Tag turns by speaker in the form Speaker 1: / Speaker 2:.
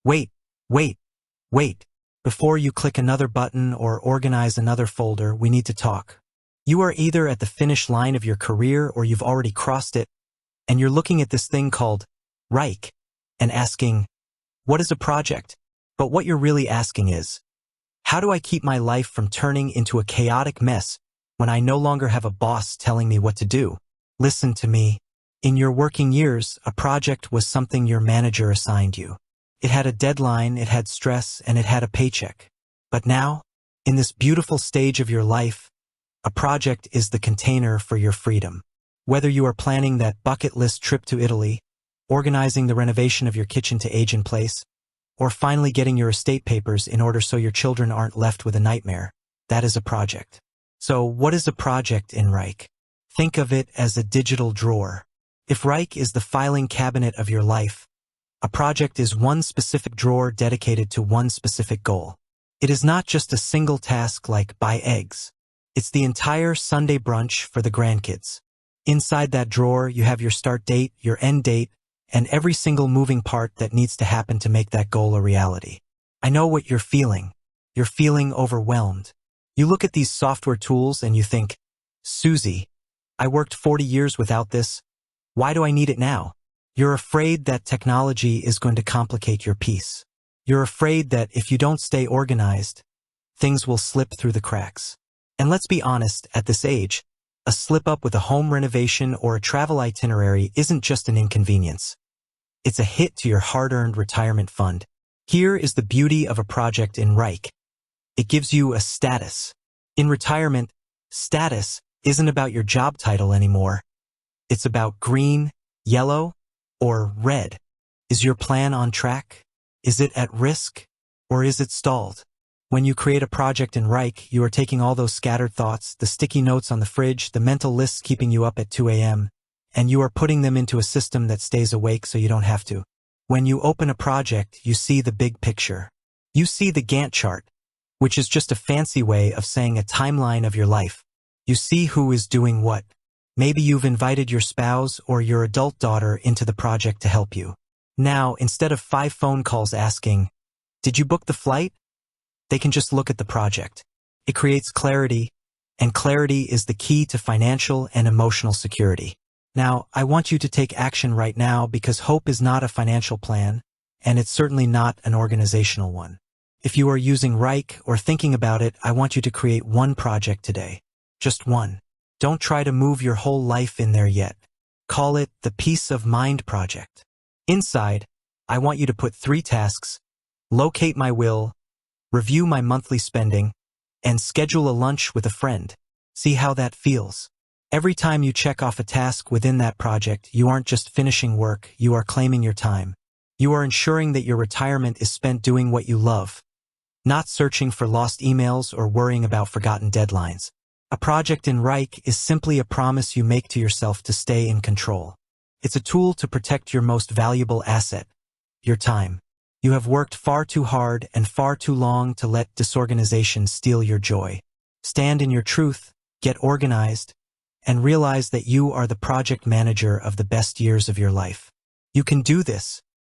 Speaker 1: Wait, wait, wait. Before you click another button or organize another folder, we need to talk. You are either at the finish line of your career or you've already crossed it, and you're looking at this thing called Wrike and asking, what is a project? But what you're really asking is, how do I keep my life from turning into a chaotic mess when I no longer have a boss telling me what to do? Listen to me. In your working years, a project was something your manager assigned you. It had a deadline, it had stress, and it had a paycheck. But now, in this beautiful stage of your life, a project is the container for your freedom. Whether you are planning that bucket list trip to Italy, organizing the renovation of your kitchen to age in place, or finally getting your estate papers in order so your children aren't left with a nightmare, that is a project. So what is a project in Wrike? Think of it as a digital drawer. If Wrike is the filing cabinet of your life, a project is one specific drawer dedicated to one specific goal. It is not just a single task like buy eggs. It's the entire Sunday brunch for the grandkids. Inside that drawer, you have your start date, your end date, and every single moving part that needs to happen to make that goal a reality. I know what you're feeling. You're feeling overwhelmed. You look at these software tools and you think, Susie, I worked 40 years without this. Why do I need it now? You're afraid that technology is going to complicate your peace. You're afraid that if you don't stay organized, things will slip through the cracks. And let's be honest, at this age, a slip-up with a home renovation or a travel itinerary isn't just an inconvenience. It's a hit to your hard-earned retirement fund. Here is the beauty of a project in Wrike. It gives you a status. In retirement, status isn't about your job title anymore. It's about green, yellow, or red. Is your plan on track? Is it at risk? Or is it stalled? When you create a project in Wrike, you are taking all those scattered thoughts, the sticky notes on the fridge, the mental lists keeping you up at 2 a.m., and you are putting them into a system that stays awake so you don't have to. When you open a project, you see the big picture. You see the Gantt chart, which is just a fancy way of saying a timeline of your life. You see who is doing what. Maybe you've invited your spouse or your adult daughter into the project to help you. Now, instead of 5 phone calls asking, "Did you book the flight?" they can just look at the project. It creates clarity, and clarity is the key to financial and emotional security. Now, I want you to take action right now because hope is not a financial plan, and it's certainly not an organizational one. If you are using Wrike or thinking about it, I want you to create one project today. Just one. Don't try to move your whole life in there yet. Call it the Peace of Mind Project. Inside, I want you to put 3 tasks: locate my will, review my monthly spending, and schedule a lunch with a friend. See how that feels. Every time you check off a task within that project, you aren't just finishing work, you are claiming your time. You are ensuring that your retirement is spent doing what you love, not searching for lost emails or worrying about forgotten deadlines. A project in Wrike is simply a promise you make to yourself to stay in control. It's a tool to protect your most valuable asset, your time. You have worked far too hard and far too long to let disorganization steal your joy. Stand in your truth, get organized, and realize that you are the project manager of the best years of your life. You can do this.